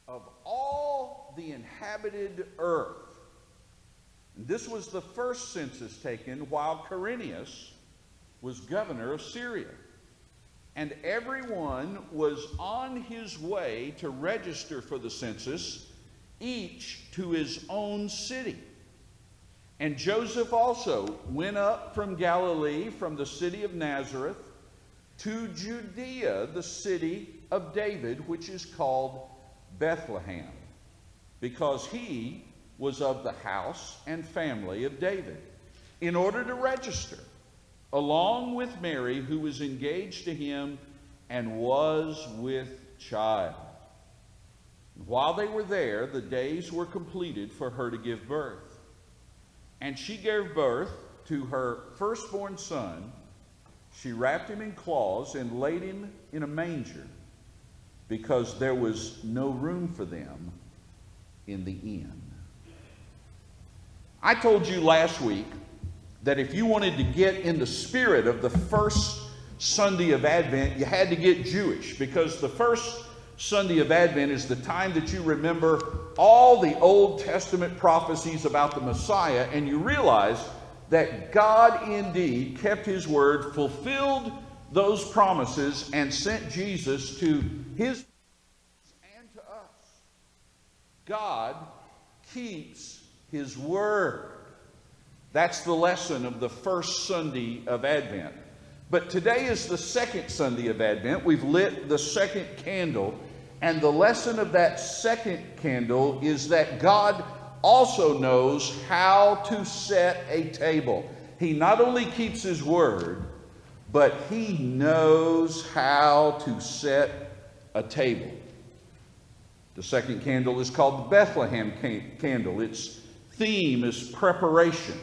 of all the inhabited earth. And this was the first census taken while Quirinius was governor of Syria. And everyone was on his way to register for the census, each to his own city. And Joseph also went up from Galilee, from the city of Nazareth, to Judea, the city of David, which is called Bethlehem, because he was of the house and family of David, in order to register, along with Mary, who was engaged to him and was with child. While they were there, the days were completed for her to give birth. And she gave birth to her firstborn son. She wrapped him in cloths and laid him in a manger, because there was no room for them in the inn. I told you last week that if you wanted to get in the spirit of the first Sunday of Advent, you had to get Jewish, because the first Sunday of Advent is the time that you remember all the Old Testament prophecies about the Messiah, and you realize that God indeed kept his word, fulfilled those promises, and sent Jesus to his and to us. God keeps his word. That's the lesson of the first Sunday of Advent. But today is the second Sunday of Advent. We've lit the second candle. And the lesson of that second candle is that God also knows how to set a table. He not only keeps his word, but he knows how to set a table. The second candle is called the Bethlehem candle. Its theme is preparation.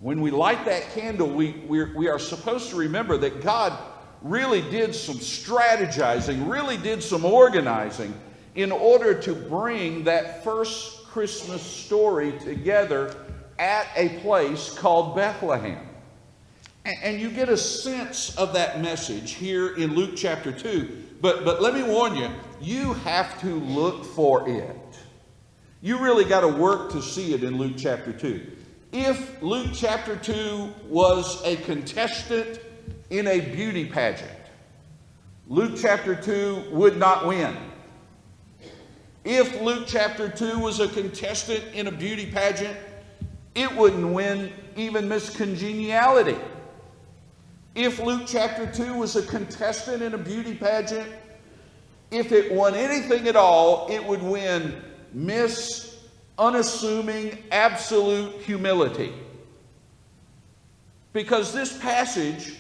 When we light that candle, we are supposed to remember that God really did some strategizing, really did some organizing in order to bring that first Christmas story together at a place called Bethlehem. And you get a sense of that message here in Luke chapter 2. But let me warn you, you have to look for it. You really got to work to see it in Luke chapter 2. If Luke chapter 2 was a contestant in a beauty pageant, Luke chapter 2 would not win. If Luke chapter 2 was a contestant in a beauty pageant, it wouldn't win even Miss Congeniality. If Luke chapter 2 was a contestant in a beauty pageant, if it won anything at all, it would win Miss Unassuming Absolute Humility. Because this passage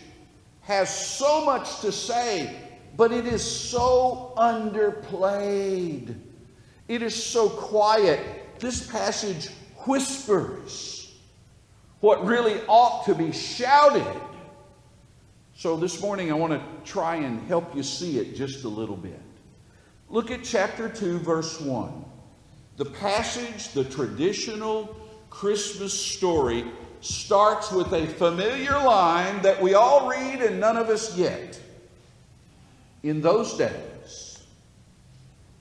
has so much to say, but it is so underplayed. It is so quiet. This passage whispers what really ought to be shouted. So this morning I want to try and help you see it just a little bit. Look at chapter 2, verse 1. The passage, the traditional Christmas story, starts with a familiar line that we all read and none of us get. In those days,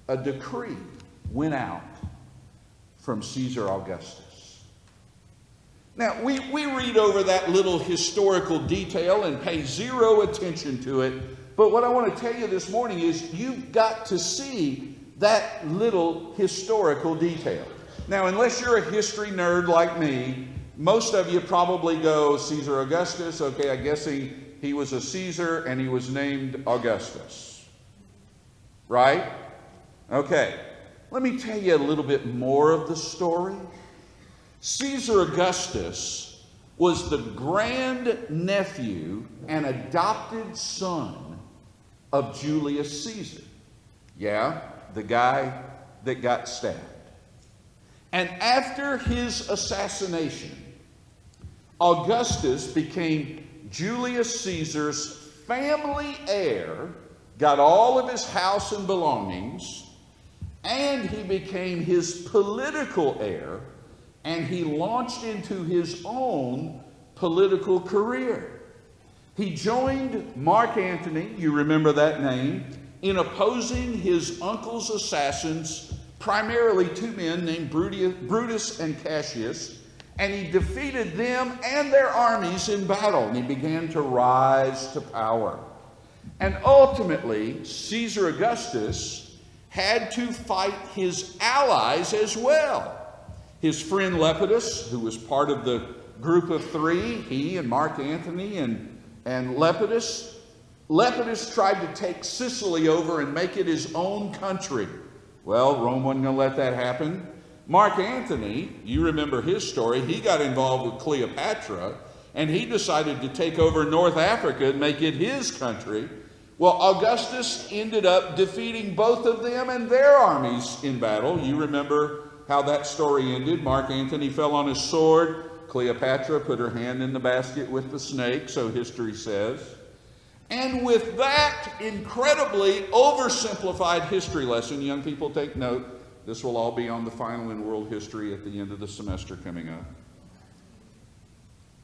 a decree went out from Caesar Augustus. Now, we read over that little historical detail and pay zero attention to it. But what I want to tell you this morning is you've got to see that little historical detail. Now, unless you're a history nerd like me, most of you probably go, Caesar Augustus, okay, I guess he was a Caesar and he was named Augustus. Right? Okay. Let me tell you a little bit more of the story. Caesar Augustus was the grandnephew and adopted son of Julius Caesar. Yeah, the guy that got stabbed. And after his assassination, Augustus became Julius Caesar's family heir, got all of his house and belongings, and he became his political heir, and he launched into his own political career. He joined Mark Antony, you remember that name, in opposing his uncle's assassins, primarily two men named Brutus and Cassius, and he defeated them and their armies in battle, and he began to rise to power. And ultimately, Caesar Augustus had to fight his allies as well. His friend Lepidus, who was part of the group of three, he and Mark Antony and Lepidus. Lepidus tried to take Sicily over and make it his own country. Well, Rome wasn't going to let that happen. Mark Antony, you remember his story, he got involved with Cleopatra, and he decided to take over North Africa and make it his country. Well, Augustus ended up defeating both of them and their armies in battle. You remember how that story ended. Mark Antony fell on his sword. Cleopatra put her hand in the basket with the snake, so history says. And with that incredibly oversimplified history lesson, young people take note, this will all be on the final in world history at the end of the semester coming up.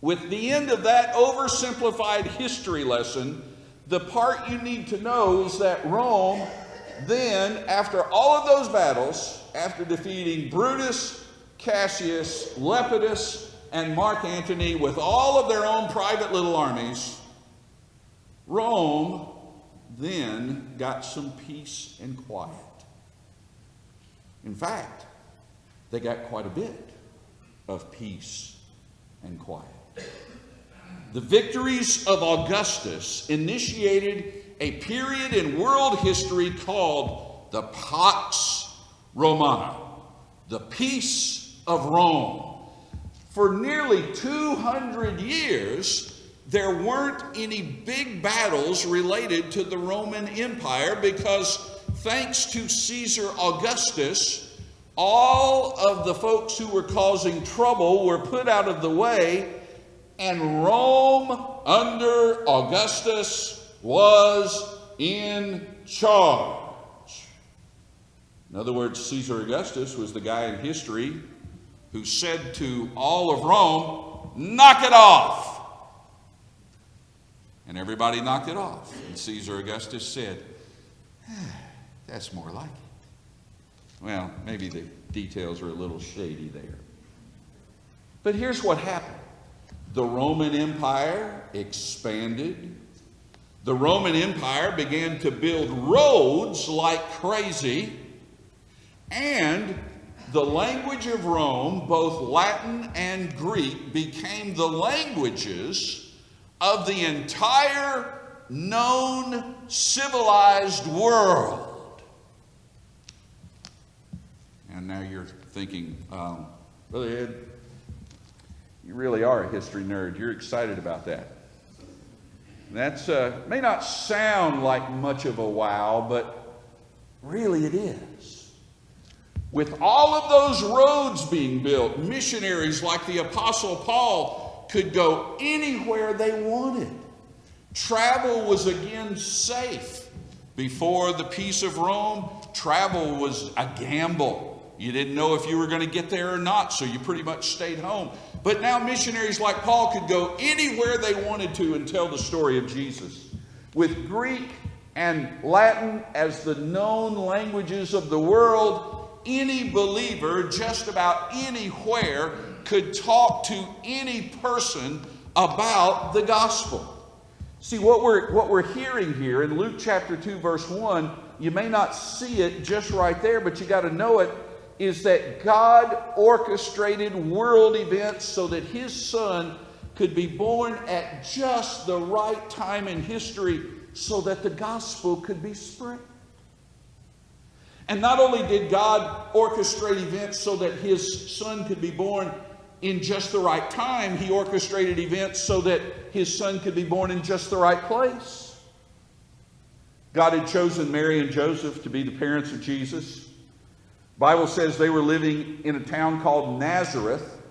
With the end of that oversimplified history lesson, the part you need to know is that Rome then, after all of those battles, after defeating Brutus, Cassius, Lepidus, and Mark Antony with all of their own private little armies, Rome then got some peace and quiet. In fact, they got quite a bit of peace and quiet. The victories of Augustus initiated a period in world history called the Pax Romana, the peace of Rome. For nearly 200 years, there weren't any big battles related to the Roman Empire because, thanks to Caesar Augustus, all of the folks who were causing trouble were put out of the way, and Rome under Augustus was in charge. In other words, Caesar Augustus was the guy in history who said to all of Rome, "Knock it off." And everybody knocked it off. And Caesar Augustus said, "That's more like it." Well, maybe the details are a little shady there. But here's what happened. The Roman Empire expanded. The Roman Empire began to build roads like crazy. And the language of Rome, both Latin and Greek, became the languages of the entire known civilized world. And now you're thinking, Brother Ed, you really are a history nerd. You're excited about that. That's may not sound like much of a wow, but really it is. With all of those roads being built, missionaries like the Apostle Paul could go anywhere they wanted. Travel was again safe. Before the peace of Rome, travel was a gamble. You didn't know if you were going to get there or not, so you pretty much stayed home. But now missionaries like Paul could go anywhere they wanted to and tell the story of Jesus. With Greek and Latin as the known languages of the world, any believer just about anywhere could talk to any person about the gospel. See, what we're hearing here in Luke chapter 2, verse 1, you may not see it just right there, but you got to know it, is that God orchestrated world events so that his son could be born at just the right time in history so that the gospel could be spread. And not only did God orchestrate events so that his son could be born in just the right time, he orchestrated events so that his son could be born in just the right place. God had chosen Mary and Joseph to be the parents of Jesus. The Bible says they were living in a town called Nazareth.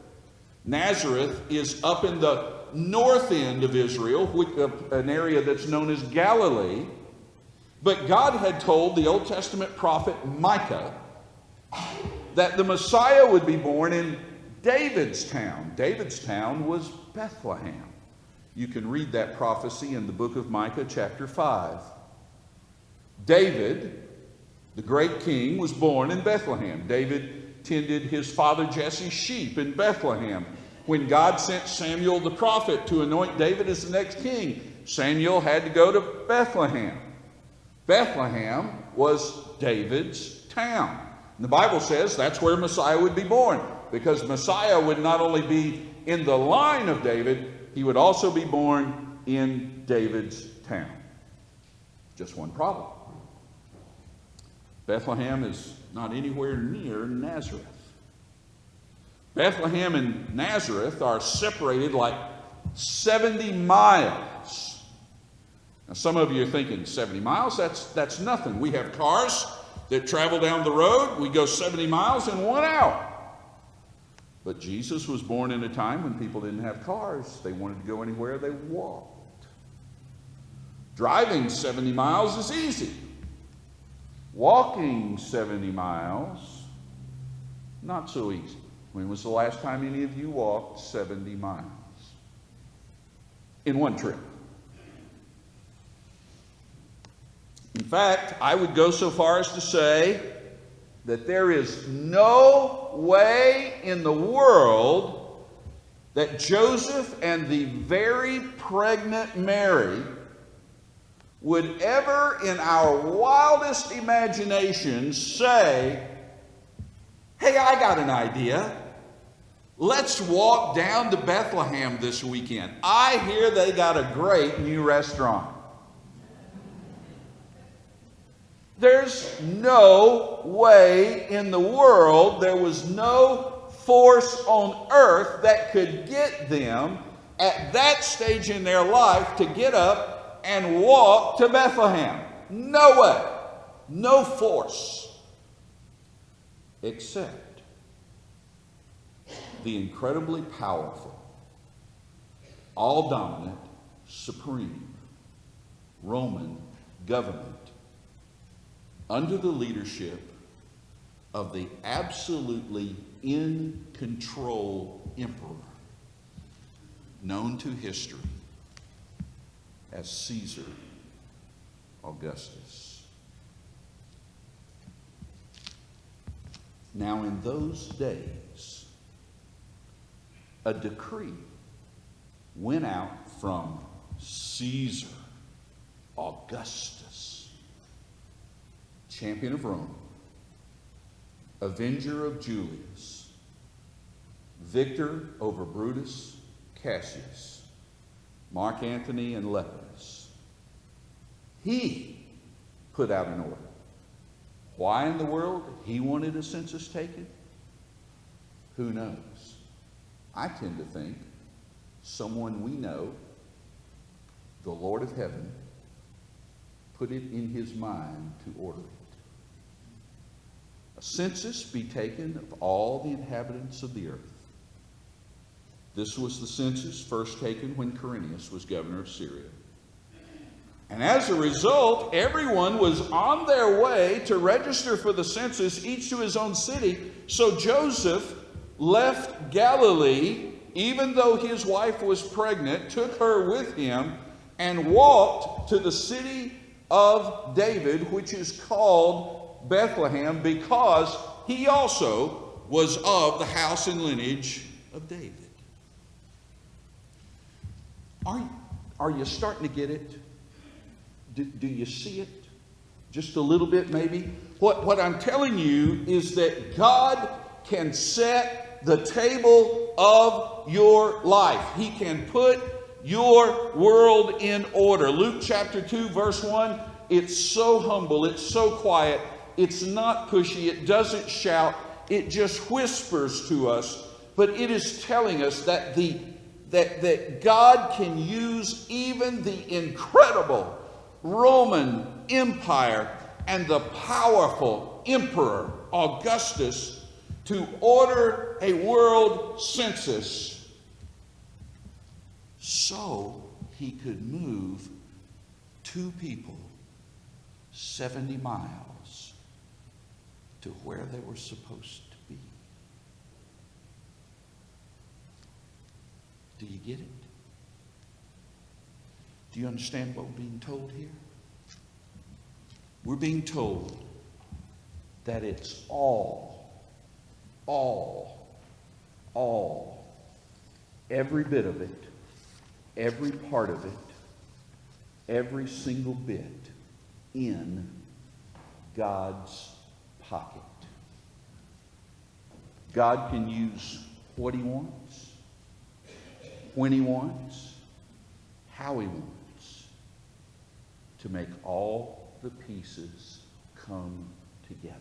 Nazareth is up in the north end of Israel, an area that's known as Galilee. But God had told the Old Testament prophet Micah that the Messiah would be born in David's town. David's town was Bethlehem. You can read that prophecy in the book of Micah, chapter 5. David, the great king, was born in Bethlehem. David tended his father Jesse's sheep in Bethlehem. When God sent Samuel the prophet to anoint David as the next king, Samuel had to go to Bethlehem. Bethlehem was David's town. And the Bible says that's where Messiah would be born, because Messiah would not only be in the line of David, he would also be born in David's town. Just one problem. Bethlehem is not anywhere near Nazareth. Bethlehem and Nazareth are separated like 70 miles. Now, some of you are thinking, 70 miles? That's nothing. We have cars that travel down the road. We go 70 miles in 1 hour. But Jesus was born in a time when people didn't have cars. They wanted to go anywhere, they walked. Driving 70 miles is easy. Walking 70 miles, not so easy. When was the last time any of you walked 70 miles? In one trip. In fact, I would go so far as to say that there is no way in the world that Joseph and the very pregnant Mary would ever in our wildest imaginations say, hey, I got an idea. Let's walk down to Bethlehem this weekend. I hear they got a great new restaurant. There's no way in the world, there was no force on earth that could get them at that stage in their life to get up and walk to Bethlehem. No way. No force. Except the incredibly powerful, all-dominant, supreme Roman government under the leadership of the absolutely in-control emperor known to history as Caesar Augustus. Now, in those days, a decree went out from Caesar Augustus, champion of Rome, avenger of Julius, victor over Brutus, Cassius, Mark Antony, and Lepidus. He put out an order. Why in the world he wanted a census taken? Who knows? I tend to think someone we know, the Lord of heaven, put it in his mind to order it. A census be taken of all the inhabitants of the earth. This was the census first taken when Quirinius was governor of Syria. And as a result, everyone was on their way to register for the census, each to his own city. So Joseph left Galilee, even though his wife was pregnant, took her with him, and walked to the city of David, which is called Bethlehem, because he also was of the house and lineage of David. Are you starting to get it? Do you see it? Just a little bit, maybe? What I'm telling you is that God can set the table of your life. He can put your world in order. Luke chapter 2, verse 1, it's so humble, it's so quiet, it's not pushy, it doesn't shout, it just whispers to us, but it is telling us that that God can use even the incredible Roman Empire and the powerful Emperor Augustus to order a world census so he could move two people 70 miles to where they were supposed to be. Do you get it? Do you understand what we're being told here? we're being told that it's all, every bit of it, every part of it, every single bit in God's pocket. God can use what He wants, when He wants, how He wants, to make all the pieces come together.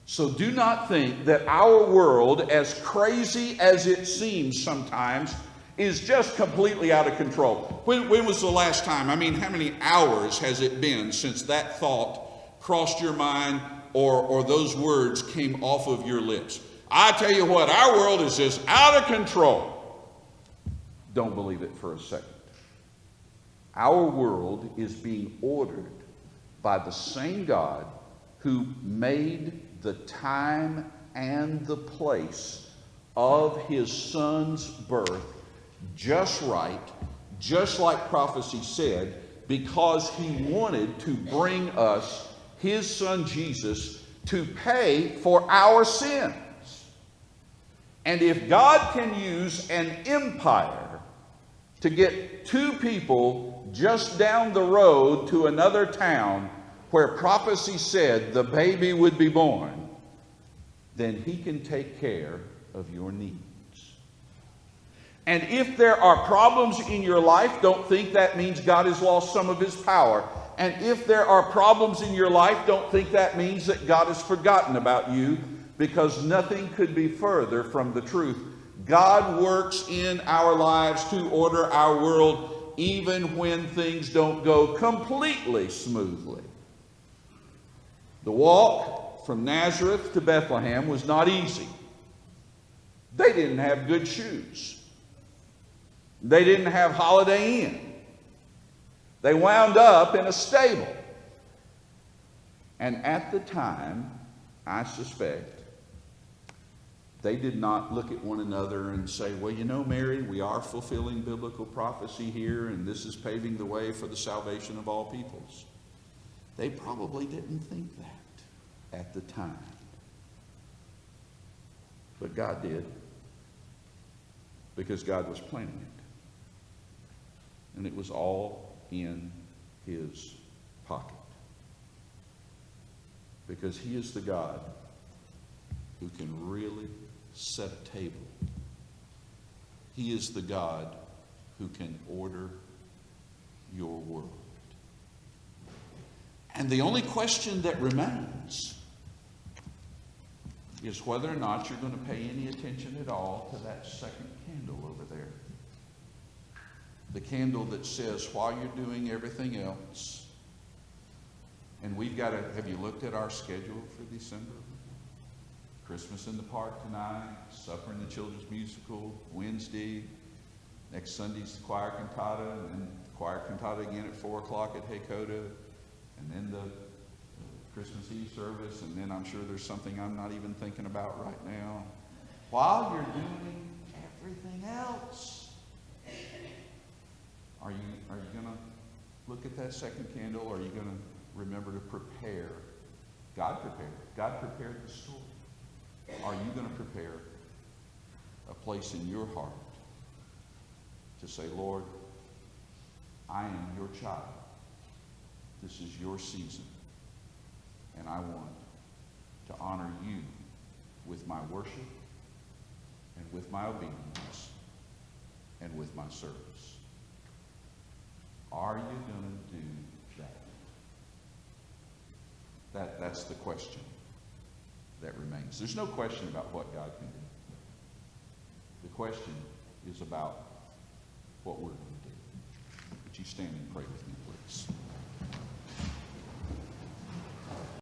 So do not think that our world, as crazy as it seems sometimes, is just completely out of control. When was the last time? I mean, how many hours has it been since that thought crossed your mind or those words came off of your lips? I tell you what, our world is just out of control. Don't believe it for a second. Our world is being ordered by the same God who made the time and the place of His Son's birth just right, just like prophecy said, because He wanted to bring us His Son Jesus to pay for our sins. And if God can use an empire to get two people just down the road to another town where prophecy said the baby would be born, then He can take care of your needs. And if there are problems in your life, don't think that means God has lost some of His power. And if there are problems in your life, don't think that means that God has forgotten about you, because nothing could be further from the truth. God works in our lives to order our world even when things don't go completely smoothly. The walk from Nazareth to Bethlehem was not easy. They didn't have good shoes. They didn't have Holiday Inn. They wound up in a stable. And at the time, I suspect, they did not look at one another and say, well, you know, Mary, we are fulfilling biblical prophecy here, and this is paving the way for the salvation of all peoples. They probably didn't think that at the time. But God did, because God was planning it. And it was all in His pocket. Because He is the God who can really set a table. He is the God who can order your world. And the only question that remains is whether or not you're going to pay any attention at all to that second candle over there. The candle that says, while you're doing everything else, and we've got to, have you looked at our schedule for December? Christmas in the Park tonight, Supper in the Children's Musical, Wednesday, next Sunday's the choir cantata, and then the choir cantata again at 4 o'clock at Hakota, and then the Christmas Eve service, and then I'm sure there's something I'm not even thinking about right now. While you're doing everything else, are you going to look at that second candle, or are you going to remember to prepare? God prepared. God prepared the story. Are you going to prepare a place in your heart to say, Lord, I am your child. This is your season. And I want to honor you with my worship and with my obedience and with my service. Are you going to do that? That's the question that remains. There's no question about what God can do. The question is about what we're going to do. Would you stand and pray with me, please?